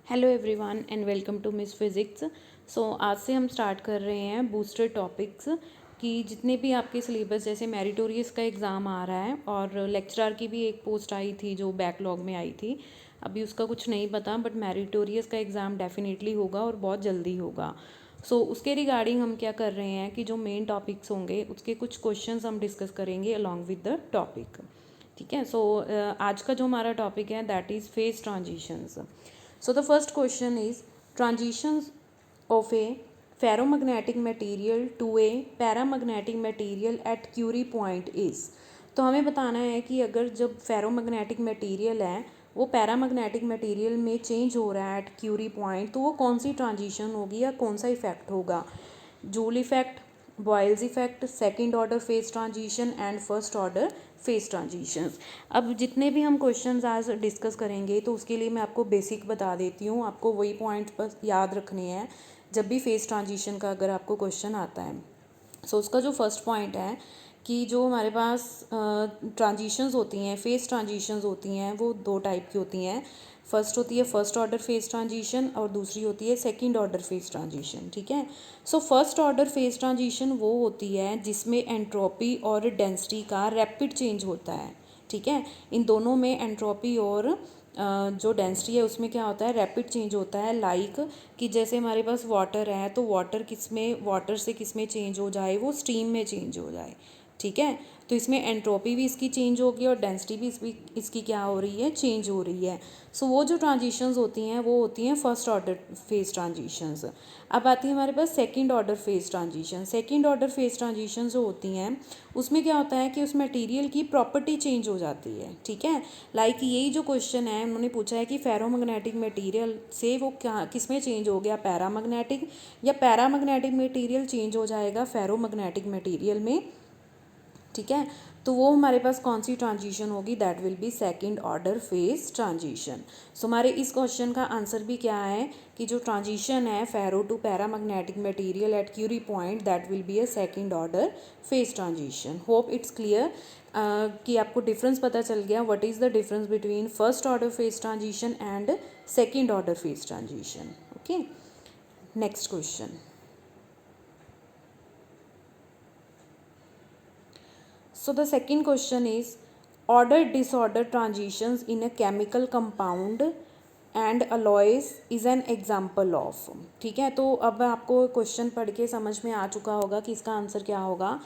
Hello everyone and welcome to miss physics. आज से हम स्टार्ट कर रहे हैं बूस्टर टॉपिक्स कि जितने भी आपके सिलेबस जैसे मेरिटोरियस का एग्ज़ाम आ रहा है और लेक्चरर की भी एक पोस्ट आई थी जो बैकलॉग में आई थी। अभी उसका कुछ नहीं पता बट मेरिटोरियस का एग्ज़ाम डेफिनेटली होगा और बहुत जल्दी होगा। उसके रिगार्डिंग हम क्या कर रहे हैं कि जो मेन टॉपिक्स होंगे उसके कुछ क्वेश्चंस हम डिस्कस करेंगे अलॉन्ग विद द टॉपिक। ठीक है। आज का जो हमारा टॉपिक है that is phase transitions. So the first question is transitions of a ferromagnetic material to a paramagnetic material at Curie point is। तो हमें बताना है कि अगर जब फेरोमैग्नेटिक मटेरियल है वो पैरामैग्नेटिक मटेरियल में चेंज हो रहा है एट क्यूरी पॉइंट, तो वो कौन सी ट्रांजिशन होगी या कौन सा इफेक्ट होगा। Joule effect, Boyle's effect, second order phase transition and first order phase transitions. अब जितने भी हम क्वेश्चंस आज डिस्कस करेंगे तो उसके लिए मैं आपको बेसिक बता देती हूँ, आपको वही पॉइंट्स बस याद रखने हैं जब भी फेज ट्रांजिशन का अगर आपको क्वेश्चन आता है। उसका जो फर्स्ट पॉइंट है कि जो हमारे पास ट्रांजिशंस होती हैं, फेज ट्रांजिशंस होती हैं, वो दो टाइप की होती हैं। फर्स्ट होती है फर्स्ट ऑर्डर फेज ट्रांजिशन और दूसरी होती है सेकंड ऑर्डर फेज ट्रांजिशन। ठीक है। फर्स्ट ऑर्डर फेज ट्रांजिशन वो होती है जिसमें एंट्रोपी और डेंसिटी का रैपिड चेंज होता है। ठीक है। इन दोनों में एंट्रोपी और जो डेंसिटी है उसमें क्या होता है, रैपिड चेंज होता है। लाइक कि जैसे हमारे पास वाटर है तो वाटर से किस में चेंज हो जाए, वो स्टीम में चेंज हो जाए। ठीक है। तो इसमें एंट्रोपी भी इसकी चेंज होगी और डेंसिटी भी इसकी क्या हो रही है, चेंज हो रही है। वो जो ट्रांजिशंस होती हैं वो होती हैं फर्स्ट ऑर्डर फेज ट्रांजिशंस। अब आती है हमारे पास second order phase transition. Second order phase transition जो होती हैं उसमें क्या होता है कि उस मटेरियल की प्रॉपर्टी चेंज हो जाती है। ठीक है। लाइक यही जो क्वेश्चन है उन्होंने पूछा है कि फेरोमैग्नेटिक मटेरियल से वो क्या किस में चेंज हो गया, पैरामैग्नेटिक, या पैरामैग्नेटिक मटेरियल चेंज हो जाएगा फेरोमैग्नेटिक मटेरियल में। ठीक है। तो वो हमारे पास कौन सी ट्रांजिशन होगी, that will B second order phase transition. हमारे इस क्वेश्चन का आंसर भी क्या है कि जो ट्रांजिशन है ferro to paramagnetic material at Curie point that will be a second order phase transition. Hope it's clear कि आपको डिफरेंस पता चल गया what is the difference between first order phase transition and second order phase transition. Okay. Next question. So the second question is order disorder transitions in a chemical compound and alloys is an example of। ठीक है। तो अब आपको question पढ़ के समझ में आ चुका होगा कि इसका आंसर क्या होगा।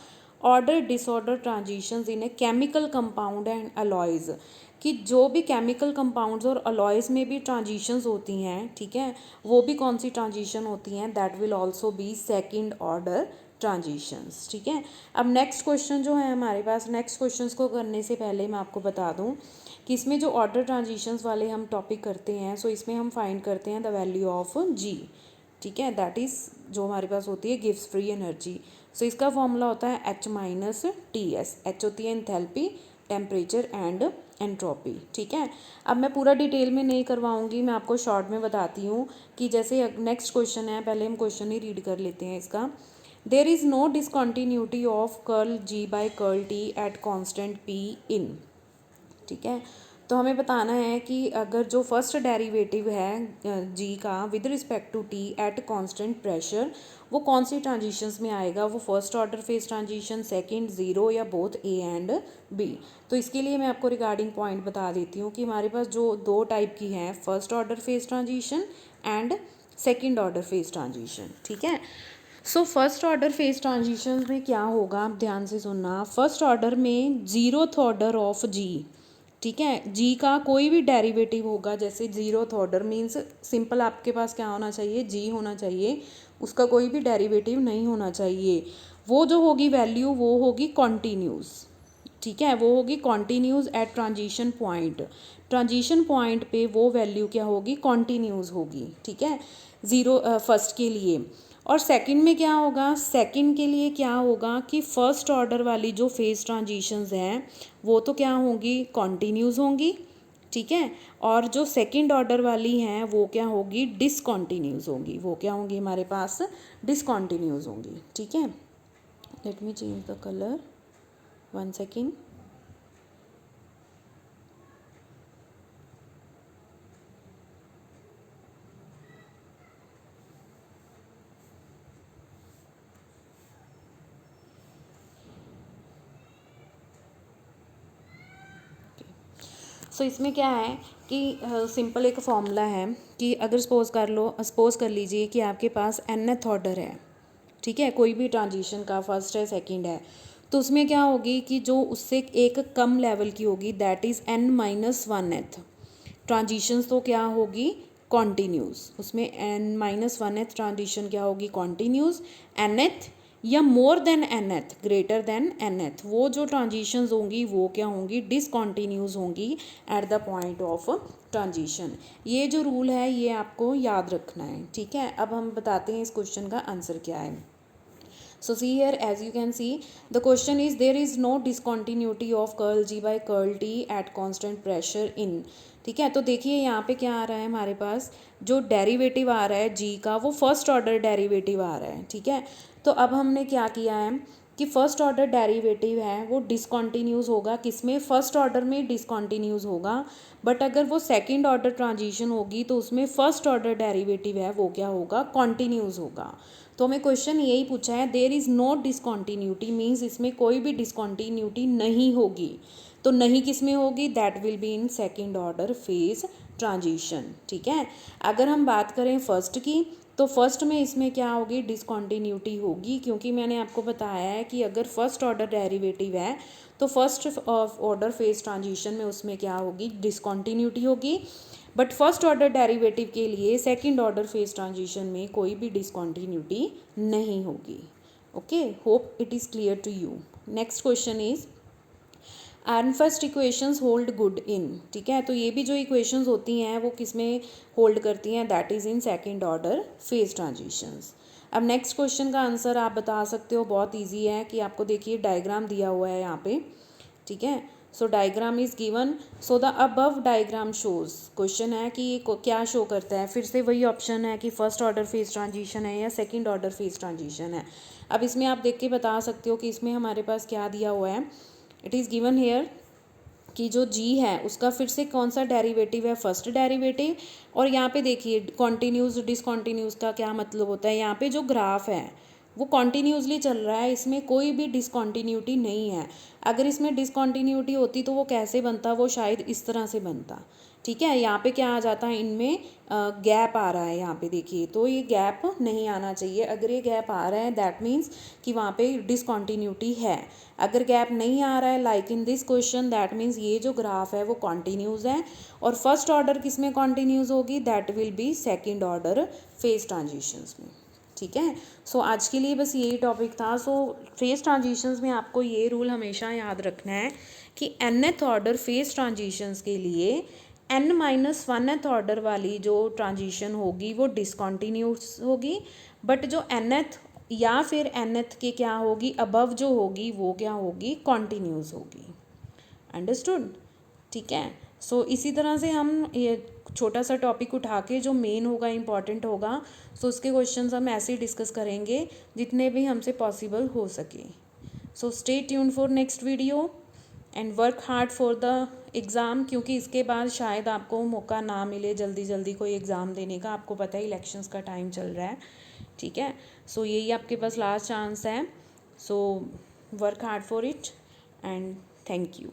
Order disorder transitions in a chemical compound and alloys, कि जो भी केमिकल कंपाउंड्स और अलॉयज़ में भी ट्रांजिशंस होती हैं, ठीक है, वो भी कौन सी ट्रांजिशन होती हैं, that will also be second order transitions. ठीक है। अब नेक्स्ट क्वेश्चन जो है हमारे पास, नेक्स्ट क्वेश्चंस को करने से पहले मैं आपको बता दूं कि इसमें जो ऑर्डर ट्रांजिशंस वाले हम टॉपिक करते हैं इसमें हम फाइंड करते हैं द वैल्यू ऑफ जी। ठीक है। दैट इज़ जो हमारे पास होती है गिव्स फ्री एनर्जी। इसका फॉर्मूला होता है H minus T S. H होती है एंथैल्पी, टेम्परेचर एंड एंट्रोपी। ठीक है। अब मैं पूरा डिटेल में नहीं करवाऊंगी, मैं आपको शॉर्ट में बताती हूँ कि जैसे नेक्स्ट क्वेश्चन है, पहले हम क्वेश्चन ही रीड कर लेते हैं इसका। There is no discontinuity of curl G by curl T at constant P in. ठीक है। तो हमें बताना है कि अगर जो फर्स्ट डेरिवेटिव है जी का with respect to T at constant pressure, वो कौन सी ट्रांजिशंस में आएगा, वो first order phase transition, second, zero, या बोथ ए एंड बी। तो इसके लिए मैं आपको रिगार्डिंग पॉइंट बता देती हूँ कि हमारे पास जो दो टाइप की हैं, first order phase transition and second order phase transition. ठीक है। फर्स्ट ऑर्डर फेज ट्रांजिशन में क्या होगा, आप ध्यान से सुनना। फर्स्ट ऑर्डर में जीरोथ ऑर्डर ऑफ जी, ठीक है, जी का कोई भी डेरिवेटिव होगा, जैसे जीरोथ ऑर्डर मीन्स सिंपल आपके पास क्या होना चाहिए, जी होना चाहिए, उसका कोई भी डेरिवेटिव नहीं होना चाहिए। वो जो होगी वैल्यू वो होगी कॉन्टीन्यूस। ठीक है। वो होगी continuous at transition point. Transition point पे वो वैल्यू क्या होगी, कॉन्टीन्यूस होगी। ठीक है। ज़ीरो फर्स्ट के लिए। और सेकंड में क्या होगा, सेकंड के लिए क्या होगा कि फर्स्ट ऑर्डर वाली जो फेज ट्रांजिशंस हैं वो तो क्या होंगी, कॉन्टीन्यूस होंगी। ठीक है। और जो सेकंड ऑर्डर वाली हैं वो क्या होगी, डिसकॉन्टीन्यूस होंगी। वो क्या होंगी हमारे पास, डिसकॉन्टीन्यूस होंगी। ठीक है। Let me change the colour, one second. So इसमें क्या है कि सिंपल एक फॉर्मूला है कि अगर सपोज़ कर लीजिए कि आपके पास nth ऑर्डर है, ठीक है, कोई भी ट्रांजिशन का फर्स्ट है सेकंड है, तो उसमें क्या होगी कि जो उससे एक कम लेवल की होगी दैट इज़ n-1th ट्रांजिशंस, तो क्या होगी कॉन्टीन्यूस, उसमें n-1th ट्रांजिशन क्या होगी कॉन्टीन्यूस, nth या more than nth greater than nth वो जो ट्रांजिशंस होंगी वो क्या होंगी डिसकॉन्टीन्यूस होंगी at the point of transition. ये जो रूल है ये आपको याद रखना है, ठीक है। अब हम बताते हैं इस क्वेश्चन का आंसर क्या है। So see here, as you can see, the question is there is no discontinuity of curl G by curl T at constant pressure in, ठीक है। तो देखिए यहाँ पे क्या आ रहा है, हमारे पास जो डेरिवेटिव आ रहा है G का वो फर्स्ट ऑर्डर डेरिवेटिव आ रहा है, ठीक है। तो अब हमने क्या किया है कि फर्स्ट ऑर्डर डेरिवेटिव है वो डिसकॉन्टीन्यूस होगा, किसमें फर्स्ट ऑर्डर में डिसकॉन्टीन्यूस होगा, बट अगर वो सेकंड ऑर्डर ट्रांजिशन होगी तो उसमें फर्स्ट ऑर्डर डेरिवेटिव है वो क्या होगा कॉन्टीन्यूस होगा। तो हमें क्वेश्चन यही पूछा है देयर इज़ नो डिसकॉन्टीन्यूटी मीन्स इसमें कोई भी डिसकॉन्टीन्यूटी नहीं होगी, तो नहीं किस में होगी that will be in second order phase transition, ठीक है। अगर हम बात करें फर्स्ट की तो फर्स्ट में इसमें क्या होगी डिसकॉन्टीन्यूटी होगी, क्योंकि मैंने आपको बताया है कि अगर फर्स्ट ऑर्डर डेरिवेटिव है तो फर्स्ट ऑर्डर फेज ट्रांजिशन में उसमें क्या होगी डिसकॉन्टीन्यूटी होगी, बट फर्स्ट ऑर्डर डेरिवेटिव के लिए सेकंड ऑर्डर फेज ट्रांजिशन में कोई भी डिसकॉन्टीन्यूटी नहीं होगी। Okay, hope it is clear to you. Next question is Ehrenfest equations hold good in, ठीक है। तो ये भी जो इक्वेशंस होती हैं वो किस में होल्ड करती हैं that is in second order phase transitions. अब नेक्स्ट क्वेश्चन का आंसर आप बता सकते हो, बहुत ईजी है कि आपको देखिए डायग्राम दिया हुआ है यहाँ पे, ठीक है। So diagram is given, so the above diagram shows, question है कि ये क्या शो करता है, फिर से वही ऑप्शन है कि फर्स्ट ऑर्डर फेज ट्रांजिशन है या सेकंड ऑर्डर फेज ट्रांजिशन है। अब इसमें आप देख के बता सकते हो कि इसमें हमारे पास क्या दिया हुआ है, इट इज़ गिवन हेयर कि जो g है उसका फिर से कौन सा डेरिवेटिव है फर्स्ट डेरिवेटिव, और यहाँ पे देखिए कॉन्टीन्यूस डिसकॉन्टीन्यूस का क्या मतलब होता है, यहाँ पे जो ग्राफ है वो कॉन्टीन्यूसली चल रहा है, इसमें कोई भी डिसकॉन्टीन्यूटी नहीं है। अगर इसमें डिसकॉन्टीन्यूटी होती तो वो कैसे बनता, वो शायद इस तरह से बनता, ठीक है। यहाँ पे क्या आ जाता है, इनमें गैप आ रहा है यहाँ पे देखिए, तो ये गैप नहीं आना चाहिए। अगर ये गैप आ रहा है दैट मीन्स कि वहाँ पे डिसकॉन्टीन्यूटी है। अगर गैप नहीं आ रहा है like in this question that means ये जो ग्राफ है वो कॉन्टीन्यूस है, और फर्स्ट ऑर्डर किस में कॉन्टीन्यूस होगी that will B second order phase transitions में, ठीक है। सो आज के लिए बस यही टॉपिक था। सो फेज ट्रांजिशंस में आपको ये रूल हमेशा याद रखना है कि nth ऑर्डर फेज ट्रांजिशंस के लिए n-1th ऑर्डर वाली जो ट्रांजिशन होगी वो डिसकॉन्टीन्यूस होगी, बट जो nth या फिर nth के क्या होगी अबव जो होगी वो क्या होगी कॉन्टीन्यूस होगी। अंडरस्टूड, ठीक है। सो इसी तरह से हम ये छोटा सा टॉपिक उठा के जो मेन होगा इम्पॉर्टेंट होगा, सो उसके क्वेश्चंस हम ऐसे ही डिस्कस करेंगे जितने भी हमसे पॉसिबल हो सके। So stay tune for next video and work hard for the exam, क्योंकि इसके बाद शायद आपको मौका ना मिले जल्दी जल्दी कोई एग्ज़ाम देने का, आपको पता है इलेक्शंस का टाइम चल रहा है, ठीक है। सो यही आपके पास लास्ट चांस है, so work hard for it and thank you.